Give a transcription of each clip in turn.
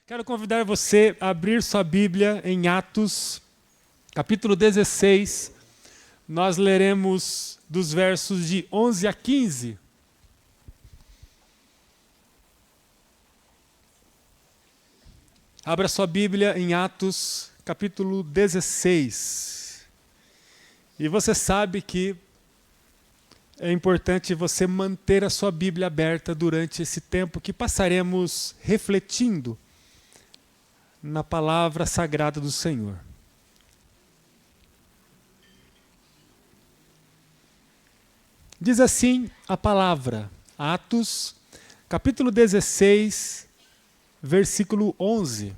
Quero convidar você a abrir sua Bíblia em Atos, capítulo 16. Nós leremos dos versos de 11 a 15. Abra sua Bíblia em Atos, capítulo 16. E você sabe que é importante você manter a sua Bíblia aberta durante esse tempo que passaremos refletindo na palavra sagrada do Senhor. Diz assim a palavra, Atos, capítulo 16, versículo 11.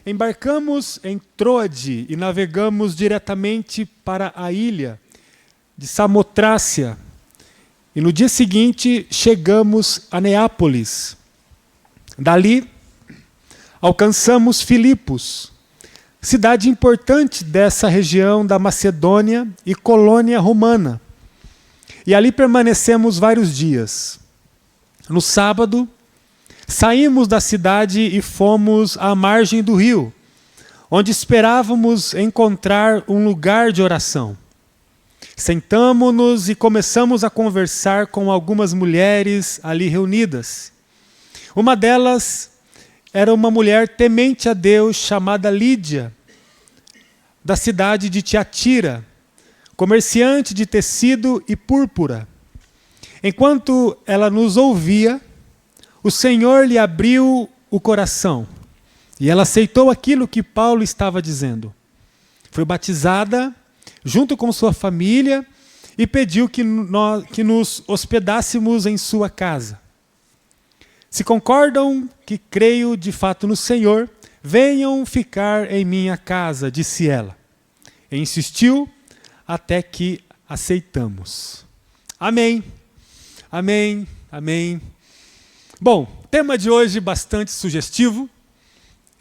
Embarcamos em Troade e navegamos diretamente para a ilha de Samotrácia. E no dia seguinte chegamos a Neápolis. Dali alcançamos Filipos, cidade importante dessa região da Macedônia e colônia romana. E ali permanecemos vários dias. No sábado, saímos da cidade e fomos à margem do rio, onde esperávamos encontrar um lugar de oração. Sentamo-nos e começamos a conversar com algumas mulheres ali reunidas. Uma delas era uma mulher temente a Deus chamada Lídia, da cidade de Tiatira, comerciante de tecido e púrpura. Enquanto ela nos ouvia, o Senhor lhe abriu o coração e ela aceitou aquilo que Paulo estava dizendo. Foi batizada junto com sua família e pediu que nos hospedássemos em sua casa. Se concordam que creio de fato no Senhor, venham ficar em minha casa, disse ela. E insistiu até que aceitamos. Amém, amém, amém. Bom, tema de hoje bastante sugestivo,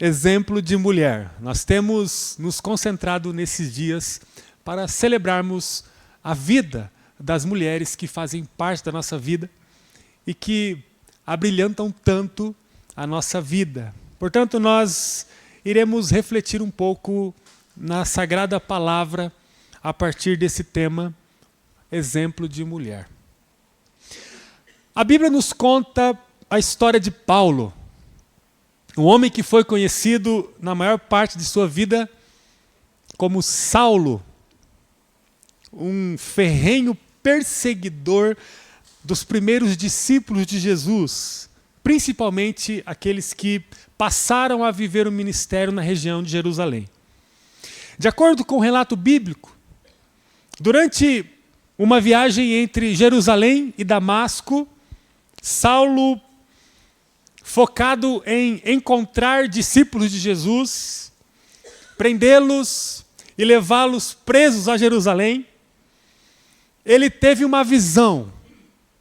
exemplo de mulher. Nós temos nos concentrado nesses dias para celebrarmos a vida das mulheres que fazem parte da nossa vida e que abrilhantam tanto a nossa vida. Portanto, nós iremos refletir um pouco na Sagrada Palavra a partir desse tema, exemplo de mulher. A Bíblia nos conta a história de Paulo, um homem que foi conhecido na maior parte de sua vida como Saulo, um ferrenho perseguidor dos primeiros discípulos de Jesus, principalmente aqueles que passaram a viver o ministério na região de Jerusalém. De acordo com o relato bíblico, durante uma viagem entre Jerusalém e Damasco, Saulo, focado em encontrar discípulos de Jesus, prendê-los e levá-los presos a Jerusalém, ele teve uma visão.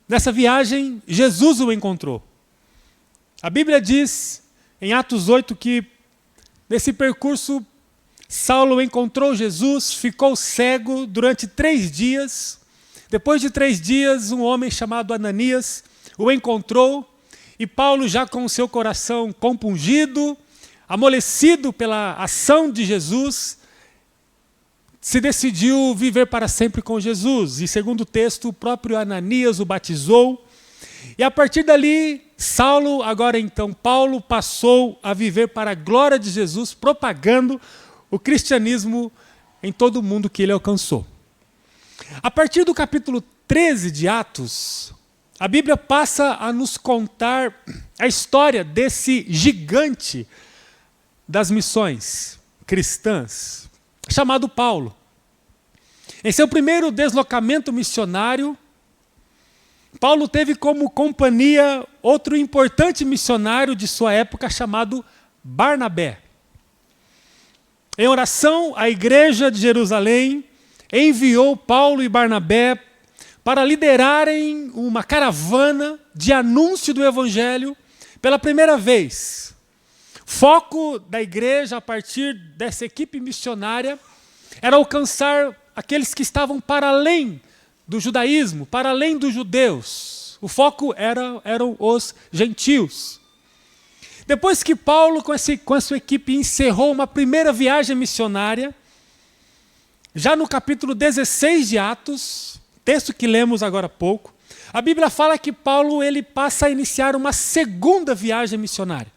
Nessa viagem, Jesus o encontrou. A Bíblia diz, em Atos 8, que nesse percurso, Saulo encontrou Jesus, ficou cego durante 3 dias. Depois de 3 dias, um homem chamado Ananias o encontrou, e Paulo, já com o seu coração compungido, amolecido pela ação de Jesus, se decidiu viver para sempre com Jesus. E segundo o texto, o próprio Ananias o batizou. E a partir dali, Saulo, agora então Paulo, passou a viver para a glória de Jesus, propagando o cristianismo em todo o mundo que ele alcançou. A partir do capítulo 13 de Atos, a Bíblia passa a nos contar a história desse gigante das missões cristãs, chamado Paulo. Em seu primeiro deslocamento missionário, Paulo teve como companhia outro importante missionário de sua época chamado Barnabé. Em oração, a igreja de Jerusalém enviou Paulo e Barnabé para liderarem uma caravana de anúncio do Evangelho pela primeira vez. Foco da igreja, a partir dessa equipe missionária, era alcançar aqueles que estavam para além do judaísmo, para além dos judeus. O foco eram os gentios. Depois que Paulo, com a sua equipe, encerrou uma primeira viagem missionária, já no capítulo 16 de Atos, texto que lemos agora há pouco, a Bíblia fala que Paulo ele passa a iniciar uma segunda viagem missionária.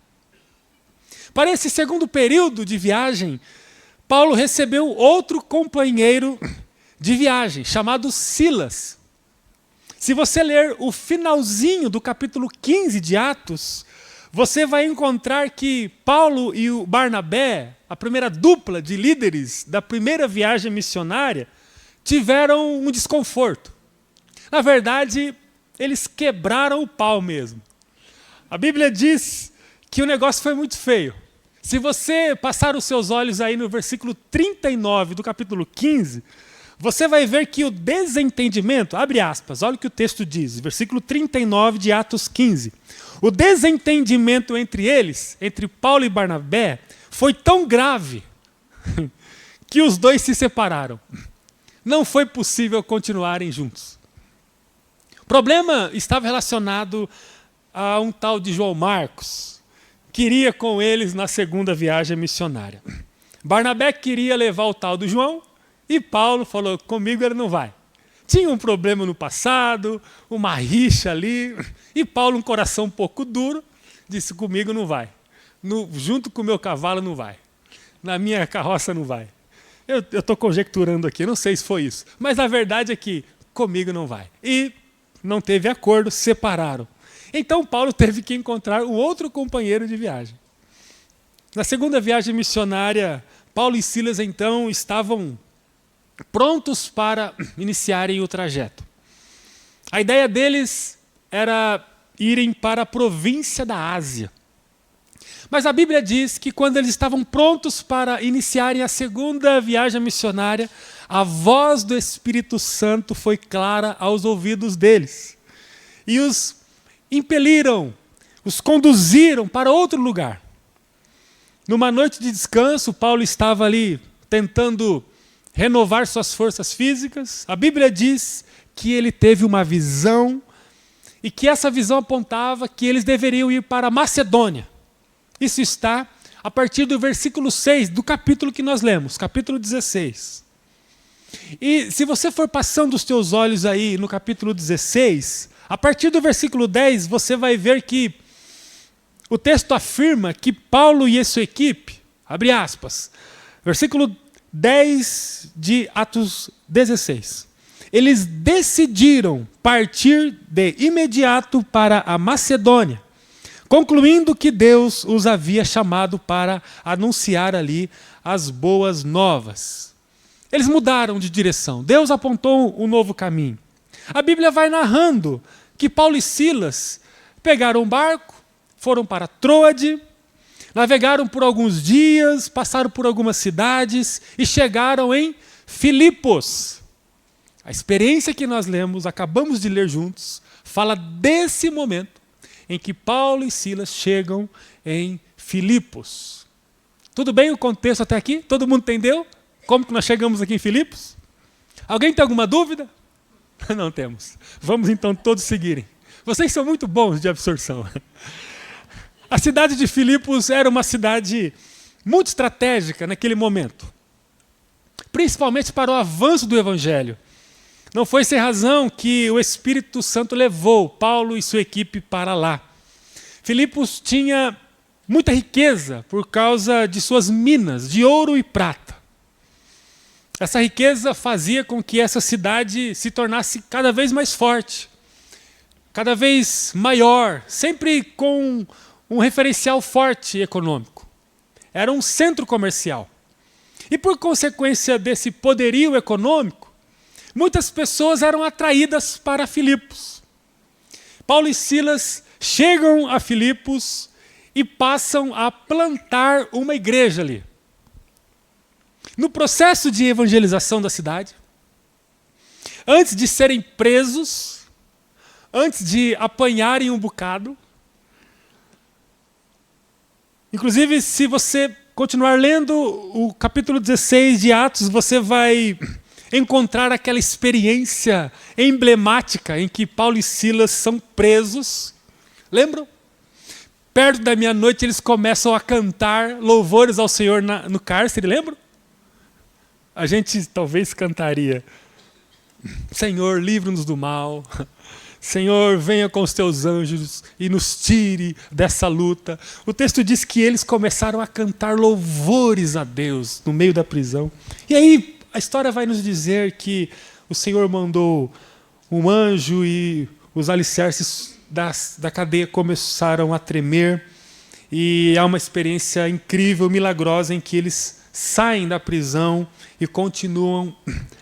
Para esse segundo período de viagem, Paulo recebeu outro companheiro de viagem, chamado Silas. Se você ler o finalzinho do capítulo 15 de Atos, você vai encontrar que Paulo e o Barnabé, a primeira dupla de líderes da primeira viagem missionária, tiveram um desconforto. Na verdade, eles quebraram o pau mesmo. A Bíblia diz que o negócio foi muito feio. Se você passar os seus olhos aí no versículo 39 do capítulo 15, você vai ver que o desentendimento, abre aspas, olha o que o texto diz, versículo 39 de Atos 15. O desentendimento entre eles, entre Paulo e Barnabé, foi tão grave que os dois se separaram. Não foi possível continuarem juntos. O problema estava relacionado a um tal de João Marcos, que iria com eles na segunda viagem missionária. Barnabé queria levar o tal do João, e Paulo falou, comigo ele não vai. Tinha um problema no passado, uma rixa ali, e Paulo, um coração um pouco duro, disse, comigo não vai. Junto com o meu cavalo não vai. Na minha carroça não vai. Eu estou conjecturando aqui, não sei se foi isso. Mas a verdade é que comigo não vai. E não teve acordo, se separaram. Então Paulo teve que encontrar um outro companheiro de viagem. Na segunda viagem missionária, Paulo e Silas então estavam prontos para iniciarem o trajeto. A ideia deles era irem para a província da Ásia. Mas a Bíblia diz que quando eles estavam prontos para iniciarem a segunda viagem missionária, a voz do Espírito Santo foi clara aos ouvidos deles. E os impeliram, os conduziram para outro lugar. Numa noite de descanso, Paulo estava ali tentando renovar suas forças físicas. A Bíblia diz que ele teve uma visão e que essa visão apontava que eles deveriam ir para a Macedônia. Isso está a partir do versículo 6 do capítulo que nós lemos, capítulo 16. E se você for passando os teus olhos aí no capítulo 16, a partir do versículo 10, você vai ver que o texto afirma que Paulo e a sua equipe, abre aspas, versículo 10 de Atos 16. Eles decidiram partir de imediato para a Macedônia, concluindo que Deus os havia chamado para anunciar ali as boas novas. Eles mudaram de direção. Deus apontou um novo caminho. A Bíblia vai narrando que Paulo e Silas pegaram um barco, foram para Troade, navegaram por alguns dias, passaram por algumas cidades e chegaram em Filipos. A experiência que nós lemos, acabamos de ler juntos, fala desse momento em que Paulo e Silas chegam em Filipos. Tudo bem o contexto até aqui? Todo mundo entendeu? Como que nós chegamos aqui em Filipos? Alguém tem alguma dúvida? Não temos. Vamos então todos seguirem. Vocês são muito bons de absorção. A cidade de Filipos era uma cidade muito estratégica naquele momento, principalmente para o avanço do Evangelho. Não foi sem razão que o Espírito Santo levou Paulo e sua equipe para lá. Filipos tinha muita riqueza por causa de suas minas de ouro e prata. Essa riqueza fazia com que essa cidade se tornasse cada vez mais forte, cada vez maior, sempre com um referencial forte econômico. Era um centro comercial. E por consequência desse poderio econômico, muitas pessoas eram atraídas para Filipos. Paulo e Silas chegam a Filipos e passam a plantar uma igreja ali. No processo de evangelização da cidade, antes de serem presos, antes de apanharem um bocado, inclusive, se você continuar lendo o capítulo 16 de Atos, você vai encontrar aquela experiência emblemática em que Paulo e Silas são presos. Lembram? Perto da meia-noite eles começam a cantar louvores ao Senhor no cárcere, lembram? A gente talvez cantaria: Senhor, livra-nos do mal. Senhor, venha com os teus anjos e nos tire dessa luta. O texto diz que eles começaram a cantar louvores a Deus no meio da prisão. E aí a história vai nos dizer que o Senhor mandou um anjo e os alicerces da cadeia começaram a tremer. E há uma experiência incrível, milagrosa, em que eles saem da prisão e continuam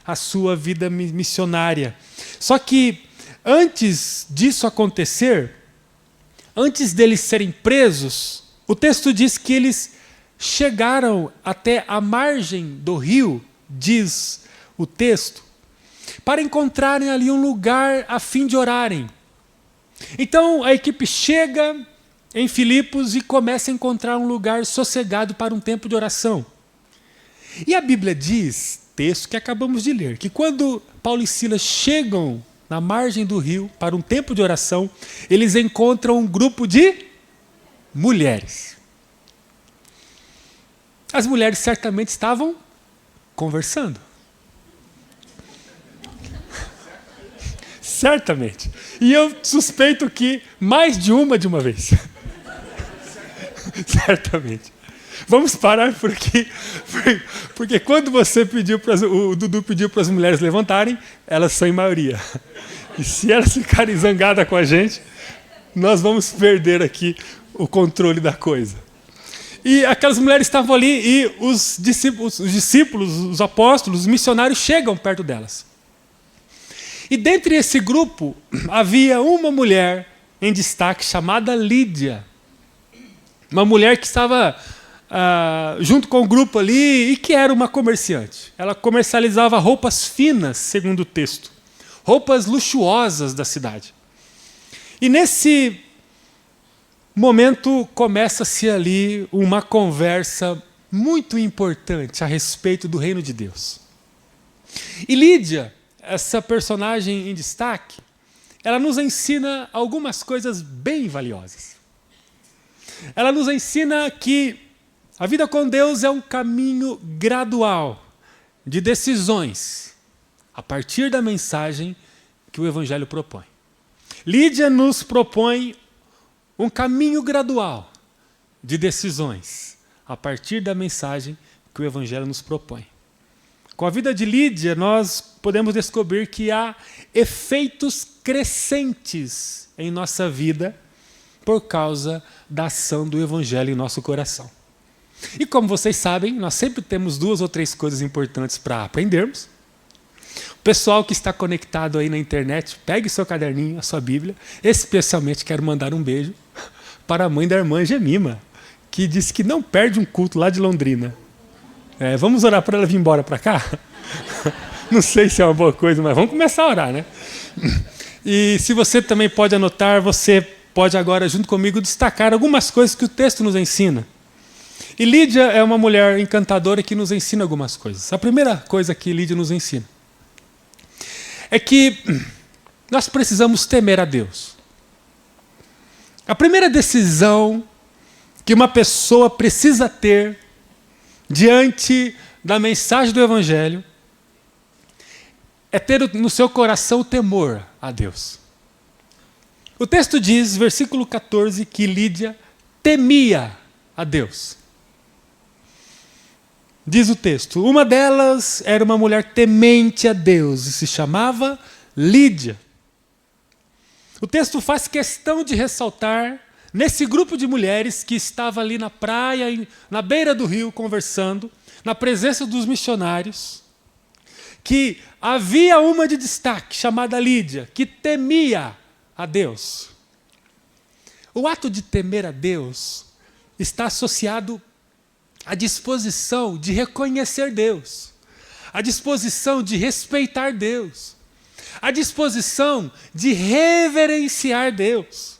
a sua vida missionária. Só que antes disso acontecer, antes deles serem presos, o texto diz que eles chegaram até a margem do rio, diz o texto, para encontrarem ali um lugar a fim de orarem. Então a equipe chega em Filipos e começa a encontrar um lugar sossegado para um tempo de oração. E a Bíblia diz, texto que acabamos de ler, que quando Paulo e Silas chegam na margem do rio para um tempo de oração, eles encontram um grupo de mulheres. As mulheres certamente estavam conversando. Certamente. E eu suspeito que mais de uma vez. Certamente. Vamos parar porque quando você pediu o Dudu pediu para as mulheres levantarem, elas são em maioria. E se elas ficarem zangadas com a gente, nós vamos perder aqui o controle da coisa. E aquelas mulheres estavam ali e os discípulos, os apóstolos, os missionários chegam perto delas. E dentre esse grupo havia uma mulher em destaque chamada Lídia. Uma mulher que estava junto com o grupo ali e que era uma comerciante. Ela comercializava roupas finas, segundo o texto. Roupas luxuosas da cidade. E nesse momento começa-se ali uma conversa muito importante a respeito do reino de Deus. E Lídia, essa personagem em destaque, ela nos ensina algumas coisas bem valiosas. Ela nos ensina que a vida com Deus é um caminho gradual de decisões a partir da mensagem que o Evangelho propõe. Lídia nos propõe um caminho gradual de decisões a partir da mensagem que o Evangelho nos propõe. Com a vida de Lídia, nós podemos descobrir que há efeitos crescentes em nossa vida por causa da ação do Evangelho em nosso coração. E como vocês sabem, nós sempre temos 2 ou 3 coisas importantes para aprendermos. O pessoal que está conectado aí na internet, pegue seu caderninho, a sua Bíblia. Especialmente quero mandar um beijo para a mãe da irmã Gemima, que disse que não perde um culto lá de Londrina. Vamos orar para ela vir embora para cá? Não sei se é uma boa coisa, mas vamos começar a orar, né? E se você também pode anotar, você pode agora, junto comigo, destacar algumas coisas que o texto nos ensina. E Lídia é uma mulher encantadora que nos ensina algumas coisas. A primeira coisa que Lídia nos ensina é que nós precisamos temer a Deus. A primeira decisão que uma pessoa precisa ter diante da mensagem do Evangelho é ter no seu coração o temor a Deus. O texto diz, versículo 14, que Lídia temia a Deus. Diz o texto, uma delas era uma mulher temente a Deus e se chamava Lídia. O texto faz questão de ressaltar, nesse grupo de mulheres que estava ali na praia, na beira do rio, conversando, na presença dos missionários, que havia uma de destaque, chamada Lídia, que temia a Deus. O ato de temer a Deus está associado à disposição de reconhecer Deus, à disposição de respeitar Deus, à disposição de reverenciar Deus.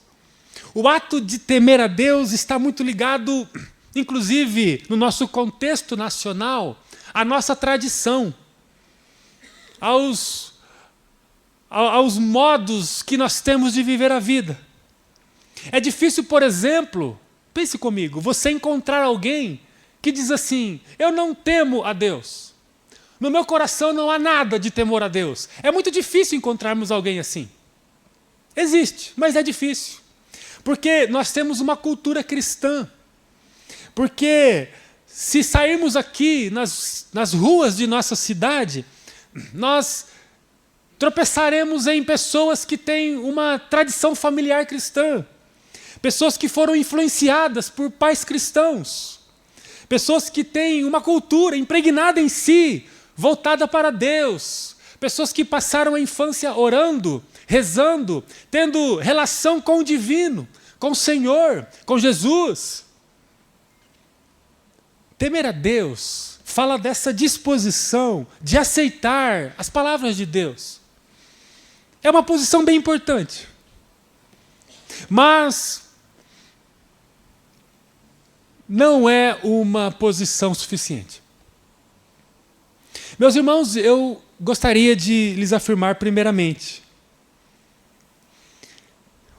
O ato de temer a Deus está muito ligado, inclusive no nosso contexto nacional, à nossa tradição. aos modos que nós temos de viver a vida. É difícil, por exemplo, pense comigo, você encontrar alguém que diz assim: eu não temo a Deus. No meu coração não há nada de temor a Deus. É muito difícil encontrarmos alguém assim. Existe, mas é difícil. Porque nós temos uma cultura cristã. Porque se sairmos aqui nas ruas de nossa cidade, nós tropeçaremos em pessoas que têm uma tradição familiar cristã. Pessoas que foram influenciadas por pais cristãos. Pessoas que têm uma cultura impregnada em si, voltada para Deus. Pessoas que passaram a infância orando, rezando, tendo relação com o divino, com o Senhor, com Jesus. Temer a Deus fala dessa disposição de aceitar as palavras de Deus. É uma posição bem importante. Mas não é uma posição suficiente. Meus irmãos, eu gostaria de lhes afirmar primeiramente: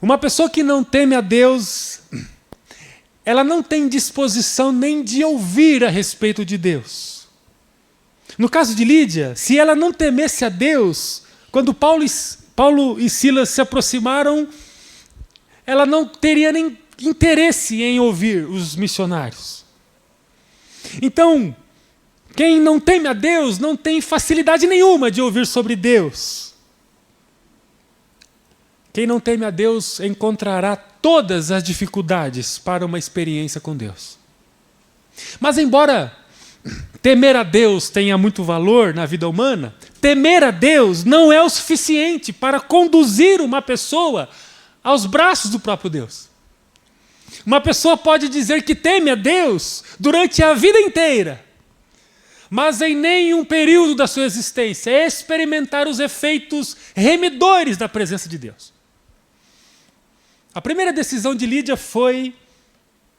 uma pessoa que não teme a Deus, ela não tem disposição nem de ouvir a respeito de Deus. No caso de Lídia, se ela não temesse a Deus, quando Paulo e Silas se aproximaram, ela não teria nem interesse em ouvir os missionários. Então, quem não teme a Deus não tem facilidade nenhuma de ouvir sobre Deus. Quem não teme a Deus encontrará todas as dificuldades para uma experiência com Deus. Mas embora temer a Deus tenha muito valor na vida humana, temer a Deus não é o suficiente para conduzir uma pessoa aos braços do próprio Deus. Uma pessoa pode dizer que teme a Deus durante a vida inteira, mas em nenhum período da sua existência experimentar os efeitos remidores da presença de Deus. A primeira decisão de Lídia foi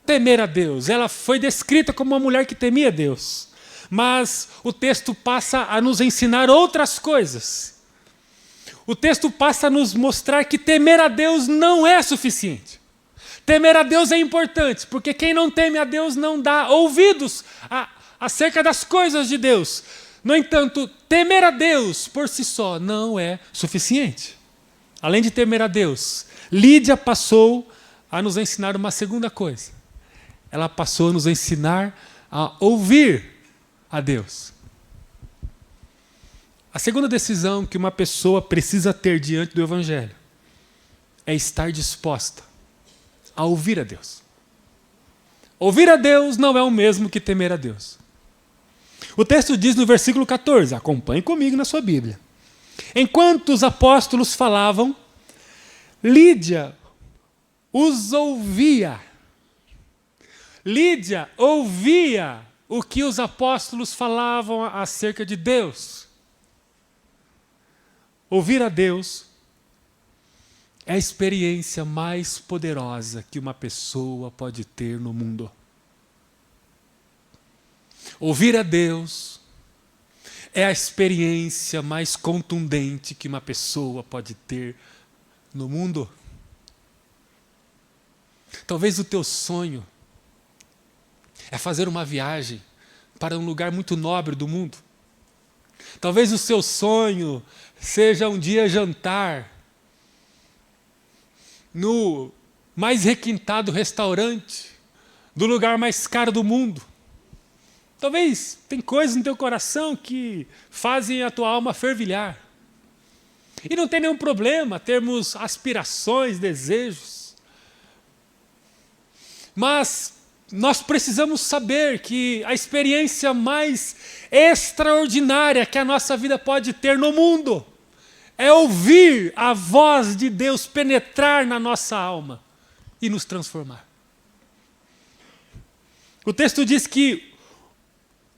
temer a Deus. Ela foi descrita como uma mulher que temia a Deus. Mas o texto passa a nos ensinar outras coisas. O texto passa a nos mostrar que temer a Deus não é suficiente. Temer a Deus é importante, porque quem não teme a Deus não dá ouvidos acerca das coisas de Deus. No entanto, temer a Deus por si só não é suficiente. Além de temer a Deus, Lídia passou a nos ensinar uma segunda coisa. Ela passou a nos ensinar a ouvir a Deus. A segunda decisão que uma pessoa precisa ter diante do Evangelho é estar disposta a ouvir a Deus. Ouvir a Deus não é o mesmo que temer a Deus. O texto diz no versículo 14, acompanhe comigo na sua Bíblia. Enquanto os apóstolos falavam, Lídia os ouvia. Lídia ouvia o que os apóstolos falavam acerca de Deus. Ouvir a Deus é a experiência mais poderosa que uma pessoa pode ter no mundo. Ouvir a Deus é a experiência mais contundente que uma pessoa pode ter no mundo. Talvez o teu sonho é fazer uma viagem para um lugar muito nobre do mundo. Talvez o seu sonho seja um dia jantar no mais requintado restaurante do lugar mais caro do mundo. Talvez tem coisas no teu coração que fazem a tua alma fervilhar. E não tem nenhum problema termos aspirações, desejos. Mas nós precisamos saber que a experiência mais extraordinária que a nossa vida pode ter no mundo é ouvir a voz de Deus penetrar na nossa alma e nos transformar. O texto diz que,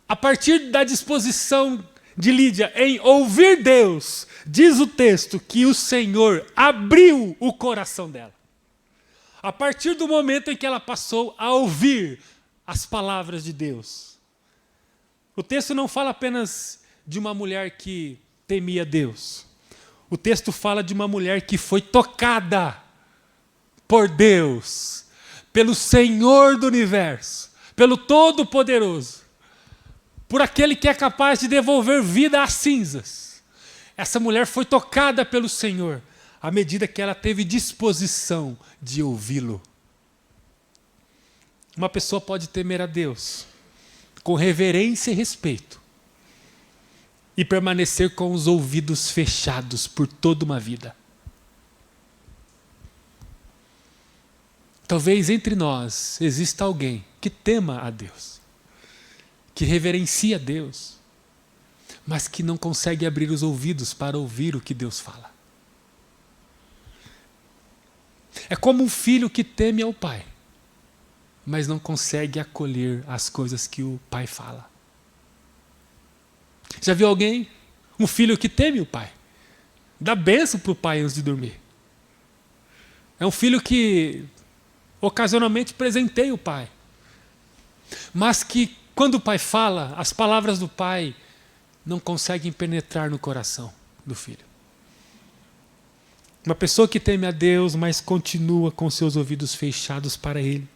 a partir da disposição de Lídia em ouvir Deus, diz o texto que o Senhor abriu o coração dela. A partir do momento em que ela passou a ouvir as palavras de Deus. O texto não fala apenas de uma mulher que temia Deus. O texto fala de uma mulher que foi tocada por Deus, pelo Senhor do universo, pelo Todo-Poderoso, por aquele que é capaz de devolver vida às cinzas. Essa mulher foi tocada pelo Senhor à medida que ela teve disposição de ouvi-lo. Uma pessoa pode temer a Deus com reverência e respeito e permanecer com os ouvidos fechados por toda uma vida. Talvez entre nós exista alguém que tema a Deus, que reverencia a Deus, mas que não consegue abrir os ouvidos para ouvir o que Deus fala. É como um filho que teme ao pai, mas não consegue acolher as coisas que o pai fala. Já viu alguém? Um filho que teme o pai, dá bênção para o pai antes de dormir. É um filho que ocasionalmente presenteia o pai, mas que quando o pai fala, as palavras do pai não conseguem penetrar no coração do filho. Uma pessoa que teme a Deus, mas continua com seus ouvidos fechados para Ele,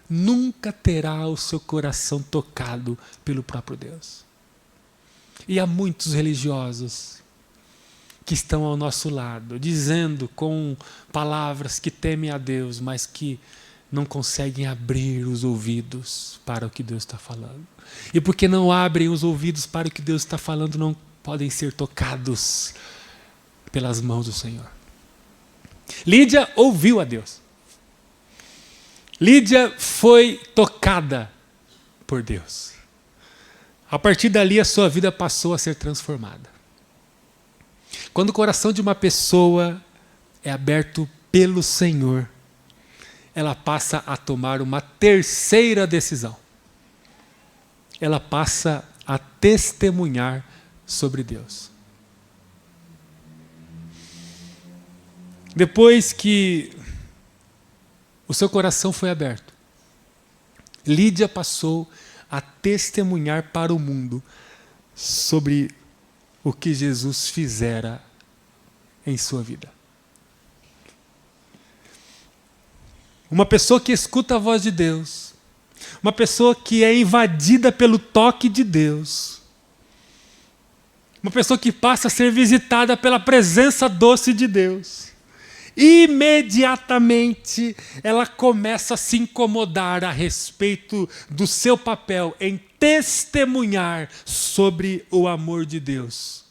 nunca terá o seu coração tocado pelo próprio Deus. E há muitos religiosos que estão ao nosso lado, dizendo com palavras que temem a Deus, mas que não conseguem abrir os ouvidos para o que Deus está falando. E porque não abrem os ouvidos para o que Deus está falando, não podem ser tocados pelas mãos do Senhor. Lídia ouviu a Deus. Lídia foi tocada por Deus. A partir dali a sua vida passou a ser transformada. Quando o coração de uma pessoa é aberto pelo Senhor, ela passa a tomar uma terceira decisão. Ela passa a testemunhar sobre Deus. Depois que o seu coração foi aberto, Lídia passou a testemunhar para o mundo sobre o que Jesus fizera em sua vida. Uma pessoa que escuta a voz de Deus, uma pessoa que é invadida pelo toque de Deus, uma pessoa que passa a ser visitada pela presença doce de Deus, imediatamente ela começa a se incomodar a respeito do seu papel em testemunhar sobre o amor de Deus.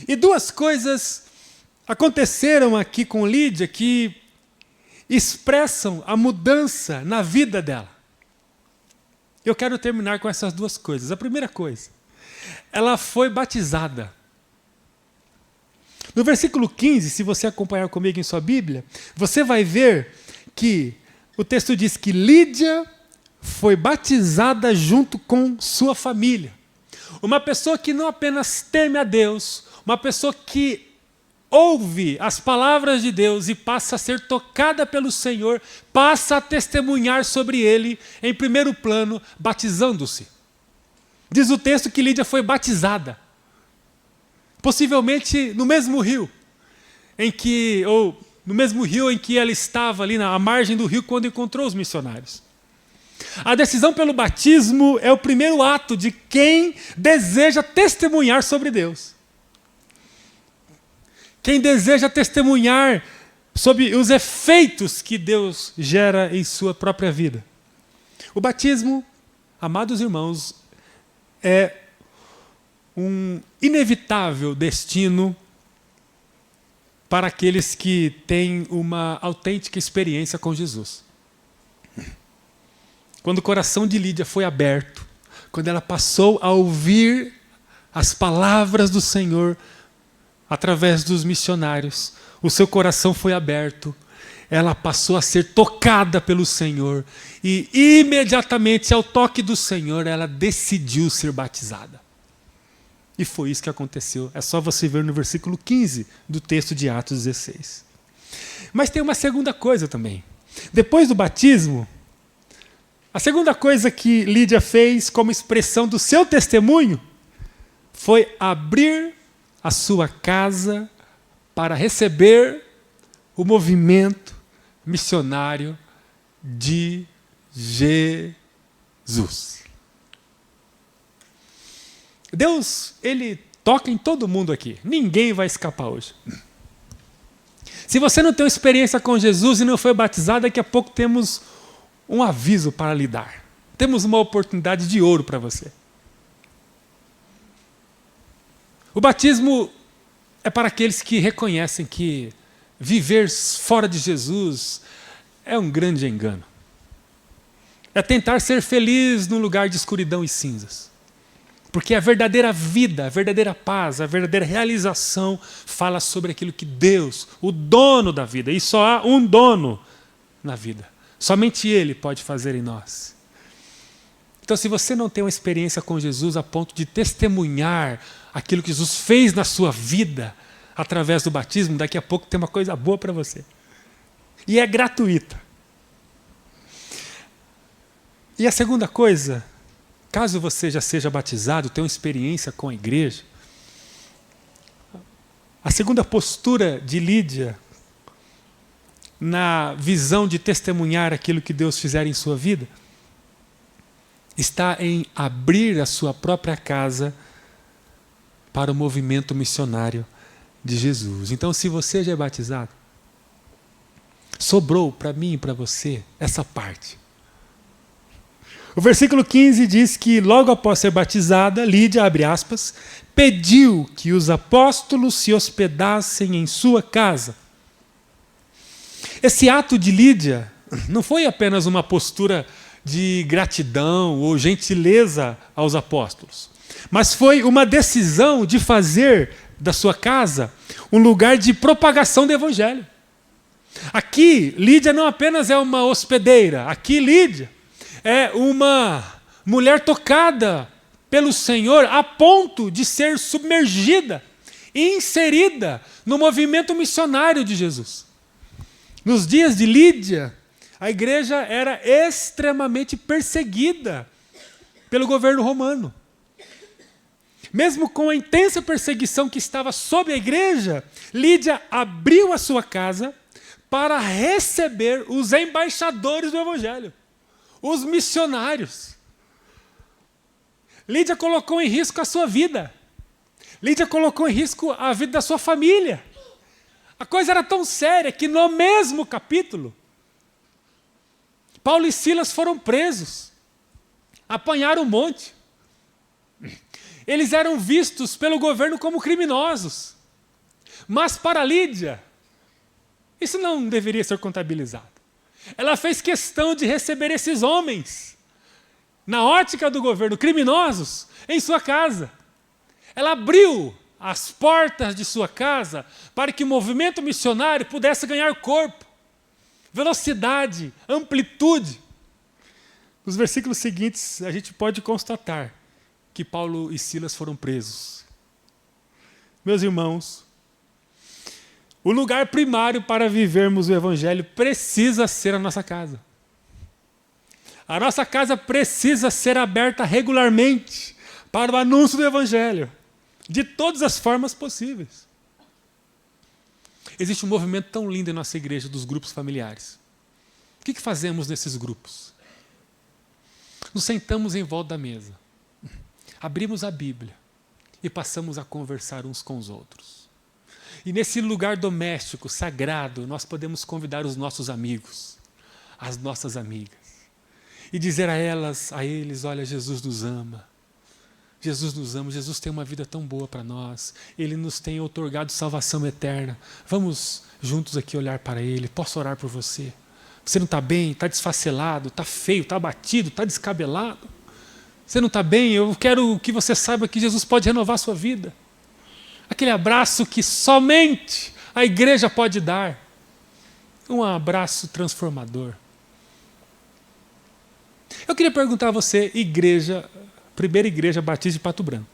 E duas coisas aconteceram aqui com Lídia que expressam a mudança na vida dela. Eu quero terminar com essas duas coisas. A primeira coisa, ela foi batizada. No versículo 15, se você acompanhar comigo em sua Bíblia, você vai ver que o texto diz que Lídia foi batizada junto com sua família. Uma pessoa que não apenas teme a Deus, uma pessoa que ouve as palavras de Deus e passa a ser tocada pelo Senhor, passa a testemunhar sobre Ele em primeiro plano, batizando-se. Diz o texto que Lídia foi batizada. Possivelmente no mesmo rio em que ela estava ali na margem do rio quando encontrou os missionários. A decisão pelo batismo é o primeiro ato de quem deseja testemunhar sobre Deus. Quem deseja testemunhar sobre os efeitos que Deus gera em sua própria vida. O batismo, amados irmãos, é um inevitável destino para aqueles que têm uma autêntica experiência com Jesus. Quando o coração de Lídia foi aberto, quando ela passou a ouvir as palavras do Senhor através dos missionários, o seu coração foi aberto, ela passou a ser tocada pelo Senhor e imediatamente ao toque do Senhor ela decidiu ser batizada. E foi isso que aconteceu. É só você ver no versículo 15 do texto de Atos 16. Mas tem uma segunda coisa também. Depois do batismo, a segunda coisa que Lídia fez como expressão do seu testemunho foi abrir a sua casa para receber o movimento missionário de Jesus. Deus, Ele toca em todo mundo aqui. Ninguém vai escapar hoje. Se você não tem uma experiência com Jesus e não foi batizado, daqui a pouco temos um aviso para lhe dar. Temos uma oportunidade de ouro para você. O batismo é para aqueles que reconhecem que viver fora de Jesus é um grande engano. É tentar ser feliz num lugar de escuridão e cinzas. Porque a verdadeira vida, a verdadeira paz, a verdadeira realização fala sobre aquilo que Deus, o dono da vida, e só há um dono na vida. Somente Ele pode fazer em nós. Então, se você não tem uma experiência com Jesus a ponto de testemunhar aquilo que Jesus fez na sua vida através do batismo, daqui a pouco tem uma coisa boa para você. E é gratuita. E a segunda coisa, caso você já seja batizado, tenha uma experiência com a igreja, a segunda postura de Lídia, na visão de testemunhar aquilo que Deus fizer em sua vida, está em abrir a sua própria casa para o movimento missionário de Jesus. Então, se você já é batizado, sobrou para mim e para você essa parte. O versículo 15 diz que logo após ser batizada, Lídia, abre aspas, pediu que os apóstolos se hospedassem em sua casa. Esse ato de Lídia não foi apenas uma postura de gratidão ou gentileza aos apóstolos, mas foi uma decisão de fazer da sua casa um lugar de propagação do evangelho. Aqui, Lídia não apenas é uma hospedeira, aqui Lídia é uma mulher tocada pelo Senhor a ponto de ser submergida, inserida no movimento missionário de Jesus. Nos dias de Lídia, a igreja era extremamente perseguida pelo governo romano. Mesmo com a intensa perseguição que estava sobre a igreja, Lídia abriu a sua casa para receber os embaixadores do evangelho, os missionários. Lídia colocou em risco a sua vida. Lídia colocou em risco a vida da sua família. A coisa era tão séria que no mesmo capítulo, Paulo e Silas foram presos, apanharam um monte. Eles eram vistos pelo governo como criminosos. Mas para Lídia, isso não deveria ser contabilizado. Ela fez questão de receber esses homens, na ótica do governo, criminosos, em sua casa. Ela abriu as portas de sua casa para que o movimento missionário pudesse ganhar corpo, velocidade, amplitude. Nos versículos seguintes, a gente pode constatar que Paulo e Silas foram presos. Meus irmãos, o lugar primário para vivermos o evangelho precisa ser a nossa casa. A nossa casa precisa ser aberta regularmente para o anúncio do evangelho, de todas as formas possíveis. Existe um movimento tão lindo em nossa igreja dos grupos familiares. O que fazemos nesses grupos? Nos sentamos em volta da mesa, abrimos a Bíblia e passamos a conversar uns com os outros. E nesse lugar doméstico, sagrado, nós podemos convidar os nossos amigos, as nossas amigas, e dizer a eles, olha, Jesus nos ama. Jesus nos ama, Jesus tem uma vida tão boa para nós, Ele nos tem outorgado salvação eterna. Vamos juntos aqui olhar para Ele, posso orar por você? Você não está bem, está desfacelado, está feio, está abatido, está descabelado? Você não está bem? Eu quero que você saiba que Jesus pode renovar a sua vida. Aquele abraço que somente a igreja pode dar. Um abraço transformador. Eu queria perguntar a você, primeira igreja batista de Pato Branco.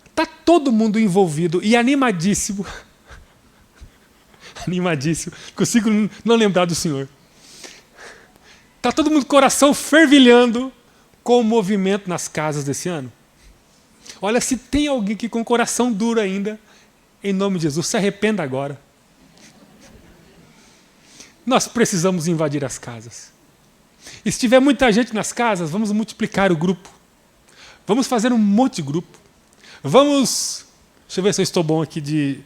Está todo mundo envolvido e animadíssimo. Animadíssimo. Consigo não lembrar do Senhor. Está todo mundo com o coração fervilhando com o movimento nas casas desse ano? Olha, se tem alguém que com coração duro ainda, em nome de Jesus, se arrependa agora. Nós precisamos invadir as casas. E se tiver muita gente nas casas, vamos multiplicar o grupo. Vamos fazer um monte de grupo. Vamos, deixa eu ver se eu estou bom aqui de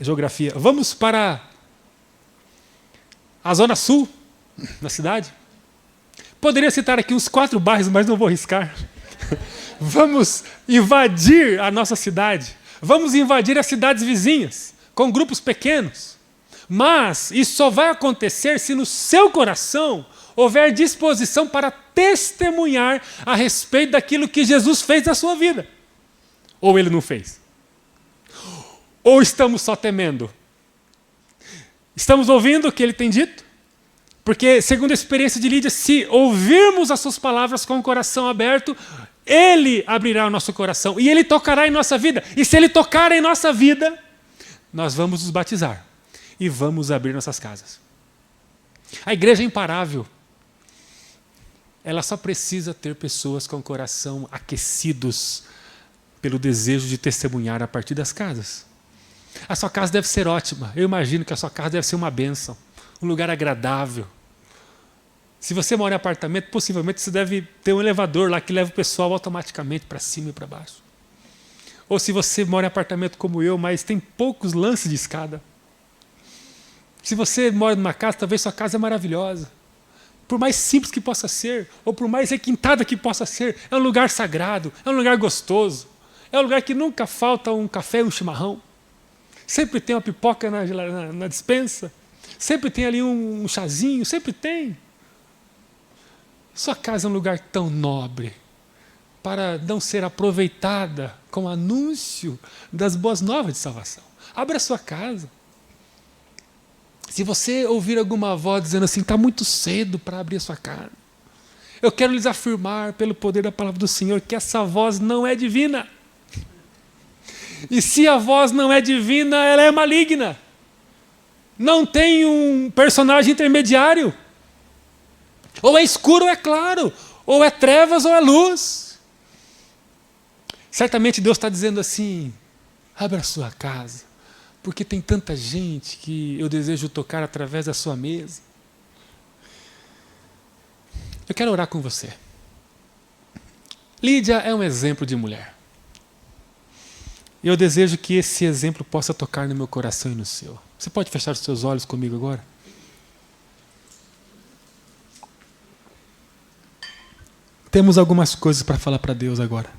geografia. Vamos para a zona sul da cidade. Poderia citar aqui uns 4 bairros, mas não vou arriscar. Vamos invadir a nossa cidade. Vamos invadir as cidades vizinhas, com grupos pequenos. Mas isso só vai acontecer se no seu coração houver disposição para testemunhar a respeito daquilo que Jesus fez na sua vida. Ou ele não fez? Ou estamos só temendo? Estamos ouvindo o que ele tem dito? Porque, segundo a experiência de Lídia, se ouvirmos as suas palavras com o coração aberto, ele abrirá o nosso coração e ele tocará em nossa vida. E se ele tocar em nossa vida, nós vamos nos batizar e vamos abrir nossas casas. A igreja é imparável. Ela só precisa ter pessoas com o coração aquecidos pelo desejo de testemunhar a partir das casas. A sua casa deve ser ótima. Eu imagino que a sua casa deve ser uma bênção, um lugar agradável. Se você mora em apartamento, possivelmente você deve ter um elevador lá que leva o pessoal automaticamente para cima e para baixo. Ou se você mora em apartamento como eu, mas tem poucos lances de escada. Se você mora numa casa, talvez sua casa é maravilhosa. Por mais simples que possa ser, ou por mais requintada que possa ser, é um lugar sagrado, é um lugar gostoso. É um lugar que nunca falta um café e um chimarrão. Sempre tem uma pipoca na despensa. Sempre tem ali um chazinho, sempre tem. Sua casa é um lugar tão nobre para não ser aproveitada com o anúncio das boas novas de salvação. Abra a sua casa. Se você ouvir alguma voz dizendo assim, está muito cedo para abrir a sua casa, eu quero lhes afirmar, pelo poder da palavra do Senhor, que essa voz não é divina. E se a voz não é divina, ela é maligna. Não tem um personagem intermediário. Ou é escuro ou é claro. Ou é trevas ou é luz. Certamente Deus está dizendo assim, abra a sua casa, porque tem tanta gente que eu desejo tocar através da sua mesa. Eu quero orar com você. Lídia é um exemplo de mulher. E eu desejo que esse exemplo possa tocar no meu coração e no seu. Você pode fechar os seus olhos comigo agora? Temos algumas coisas para falar para Deus agora.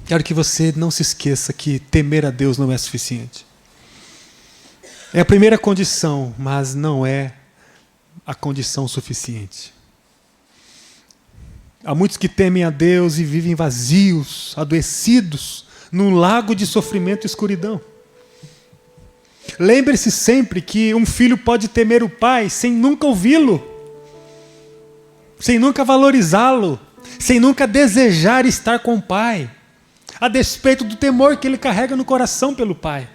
Quero que você não se esqueça que temer a Deus não é suficiente. É a primeira condição, mas não é a condição suficiente. Há muitos que temem a Deus e vivem vazios, adoecidos, num lago de sofrimento e escuridão. Lembre-se sempre que um filho pode temer o pai sem nunca ouvi-lo, sem nunca valorizá-lo, sem nunca desejar estar com o pai, a despeito do temor que ele carrega no coração pelo pai.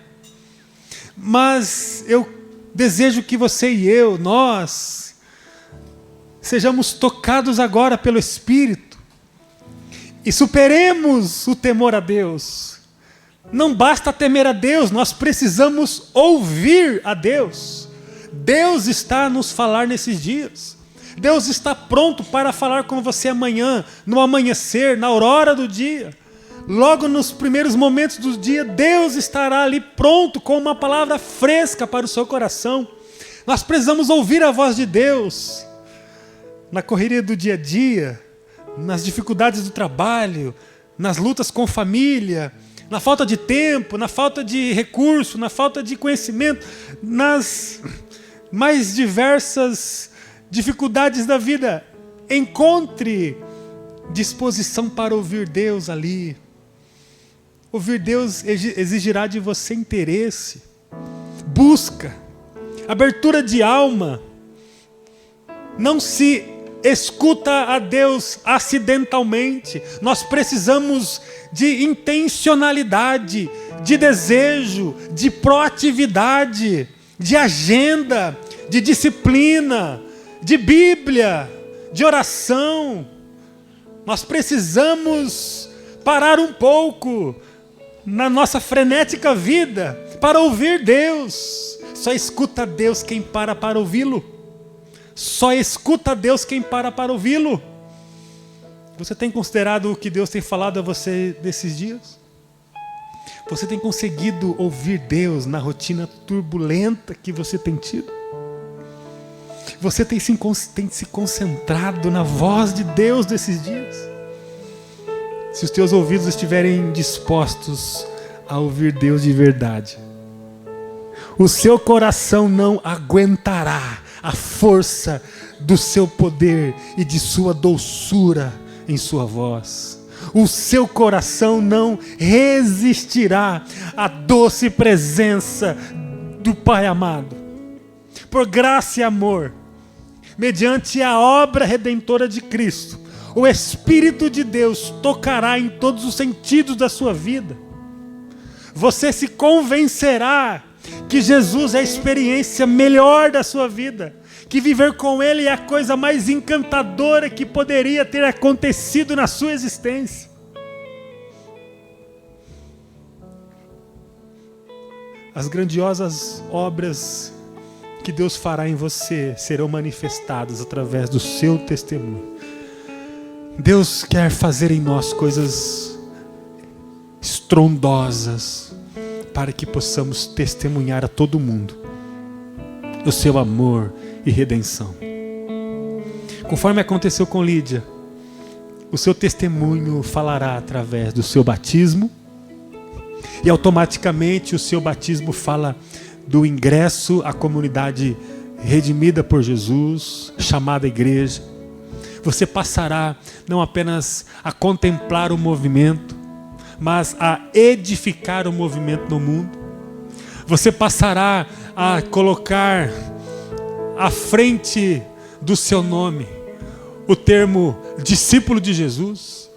Mas eu desejo que você e eu, nós, sejamos tocados agora pelo Espírito e superemos o temor a Deus. Não basta temer a Deus, nós precisamos ouvir a Deus. Deus está a nos falar nesses dias. Deus está pronto para falar com você amanhã, no amanhecer, na aurora do dia. Logo nos primeiros momentos do dia, Deus estará ali pronto com uma palavra fresca para o seu coração. Nós precisamos ouvir a voz de Deus. Na correria do dia a dia, nas dificuldades do trabalho, nas lutas com família, na falta de tempo, na falta de recurso, na falta de conhecimento, nas mais diversas dificuldades da vida. Encontre disposição para ouvir Deus ali. Ouvir Deus exigirá de você interesse, busca, abertura de alma. Não se escuta a Deus acidentalmente. Nós precisamos de intencionalidade, de desejo, de proatividade, de agenda, de disciplina, de Bíblia, de oração. Nós precisamos parar um pouco na nossa frenética vida para ouvir Deus. Só escuta Deus quem para ouvi-lo. Só escuta Deus quem para ouvi-lo. Você tem considerado o que Deus tem falado a você nesses dias? Você tem conseguido ouvir Deus na rotina turbulenta que você tem tido? Você tem se concentrado na voz de Deus desses dias? Se os teus ouvidos estiverem dispostos a ouvir Deus de verdade, o seu coração não aguentará a força do seu poder e de sua doçura em sua voz. O seu coração não resistirá à doce presença do Pai amado. Por graça e amor, mediante a obra redentora de Cristo, o Espírito de Deus tocará em todos os sentidos da sua vida. Você se convencerá que Jesus é a experiência melhor da sua vida, que viver com Ele é a coisa mais encantadora que poderia ter acontecido na sua existência. As grandiosas obras que Deus fará em você serão manifestadas através do seu testemunho. Deus quer fazer em nós coisas estrondosas para que possamos testemunhar a todo mundo o seu amor e redenção. Conforme aconteceu com Lídia, o seu testemunho falará através do seu batismo, e automaticamente o seu batismo fala do ingresso à comunidade redimida por Jesus, chamada igreja. Você passará não apenas a contemplar o movimento, mas a edificar o movimento no mundo. Você passará a colocar à frente do seu nome o termo discípulo de Jesus.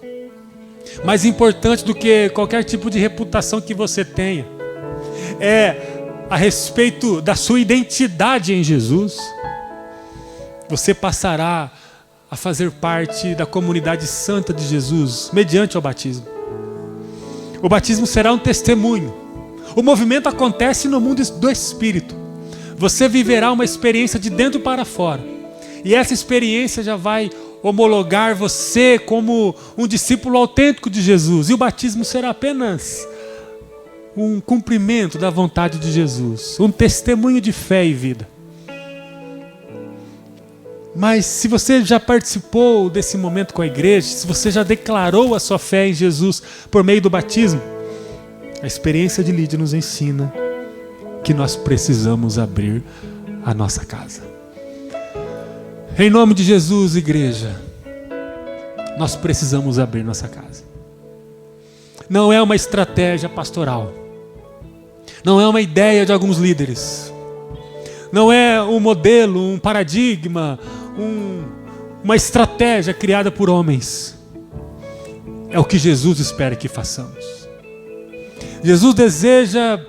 Mais importante do que qualquer tipo de reputação que você tenha é a respeito da sua identidade em Jesus. Você passará a fazer parte da comunidade santa de Jesus mediante o batismo. O batismo será um testemunho. O movimento acontece no mundo do Espírito. Você viverá uma experiência de dentro para fora. E essa experiência já vai homologar você como um discípulo autêntico de Jesus. E o batismo será apenas um cumprimento da vontade de Jesus. Um testemunho de fé e vida. Mas se você já participou desse momento com a igreja, se você já declarou a sua fé em Jesus por meio do batismo, a experiência de Lídia nos ensina que nós precisamos abrir a nossa casa. Em nome de Jesus, igreja, nós precisamos abrir nossa casa. Não é uma estratégia pastoral. Não é uma ideia de alguns líderes. Não é um modelo, um paradigma, uma estratégia criada por homens. É o que Jesus espera que façamos. Jesus deseja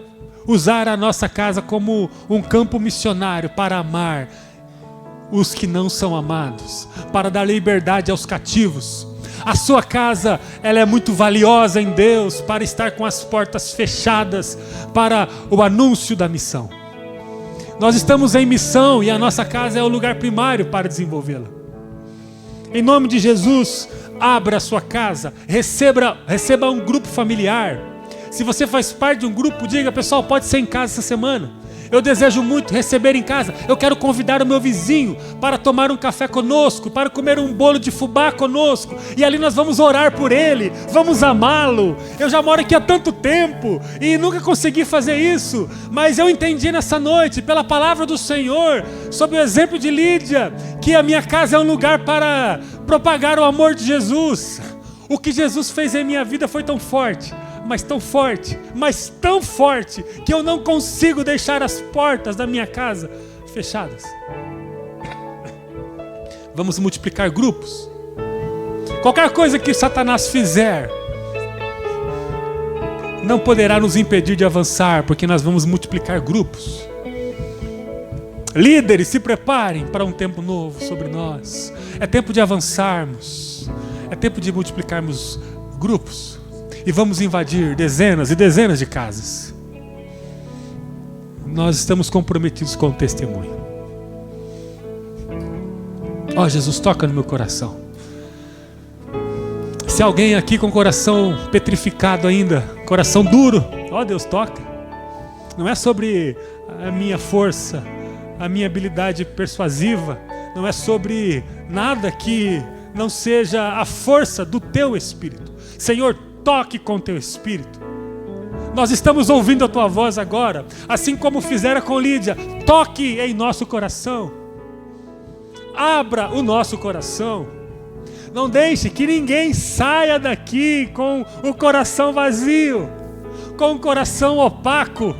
usar a nossa casa como um campo missionário para amar os que não são amados, para dar liberdade aos cativos. A sua casa, ela é muito valiosa em Deus para estar com as portas fechadas para o anúncio da missão. Nós estamos em missão e a nossa casa é o lugar primário para desenvolvê-la. Em nome de Jesus, abra a sua casa, receba um grupo familiar. Se você faz parte de um grupo, diga: pessoal, pode ser em casa essa semana. Eu desejo muito receber em casa. Eu quero convidar o meu vizinho para tomar um café conosco, para comer um bolo de fubá conosco. E ali nós vamos orar por ele, vamos amá-lo. Eu já moro aqui há tanto tempo e nunca consegui fazer isso. Mas eu entendi nessa noite, pela palavra do Senhor, sob o exemplo de Lídia, que a minha casa é um lugar para propagar o amor de Jesus. O que Jesus fez em minha vida foi tão forte, mas tão forte, que eu não consigo deixar as portas da minha casa fechadas. Vamos multiplicar grupos. Qualquer coisa que Satanás fizer não poderá nos impedir de avançar, porque nós vamos multiplicar grupos. Líderes, se preparem para um tempo novo sobre nós. É tempo de avançarmos. É tempo de multiplicarmos grupos e vamos invadir dezenas e dezenas de casas. Nós estamos comprometidos com o testemunho. Ó, Jesus, toca no meu coração. Se alguém aqui com o coração petrificado ainda, coração duro, ó, Deus, toca. Não é sobre a minha força, a minha habilidade persuasiva, não é sobre nada que não seja a força do teu Espírito. Senhor, toque com teu Espírito. Nós estamos ouvindo a tua voz agora, assim como fizera com Lídia. Toque em nosso coração. Abra o nosso coração. Não deixe que ninguém saia daqui com o coração vazio, com o coração opaco.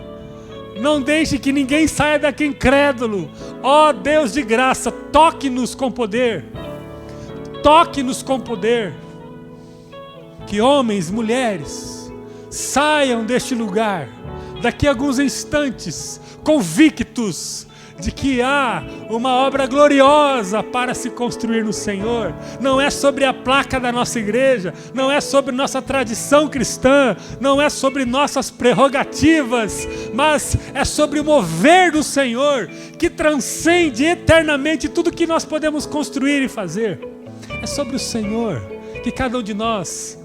Não deixe que ninguém saia daqui incrédulo. Ó Deus de graça, toque-nos com poder. Toque-nos com poder. Que homens, mulheres, saiam deste lugar, daqui a alguns instantes, convictos de que há uma obra gloriosa para se construir no Senhor. Não é sobre a placa da nossa igreja, não é sobre nossa tradição cristã, não é sobre nossas prerrogativas, mas é sobre o mover do Senhor, que transcende eternamente tudo que nós podemos construir e fazer. É sobre o Senhor, que cada um de nós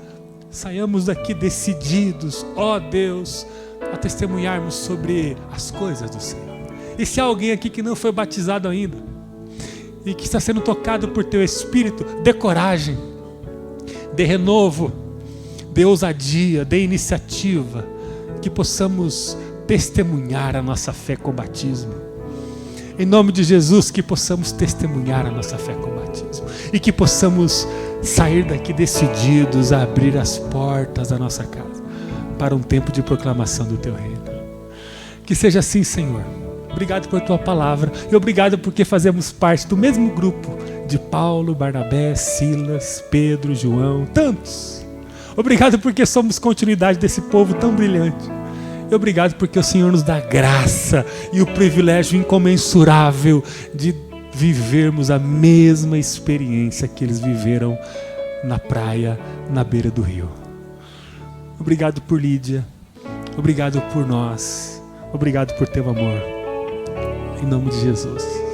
saiamos daqui decididos, ó Deus, a testemunharmos sobre as coisas do Senhor. E se há alguém aqui que não foi batizado ainda e que está sendo tocado por teu Espírito, dê coragem, dê renovo, dê ousadia, dê iniciativa, que possamos testemunhar a nossa fé com o batismo. Em nome de Jesus, que possamos testemunhar a nossa fé com o batismo e que possamos sair daqui decididos a abrir as portas da nossa casa para um tempo de proclamação do teu reino. Que seja assim, Senhor. Obrigado por tua palavra e obrigado porque fazemos parte do mesmo grupo de Paulo, Barnabé, Silas, Pedro, João, tantos. Obrigado porque somos continuidade desse povo tão brilhante. E obrigado porque o Senhor nos dá graça e o privilégio incomensurável de vivermos a mesma experiência que eles viveram na praia, na beira do rio. Obrigado por Lídia, obrigado por nós, obrigado por teu amor. Em nome de Jesus.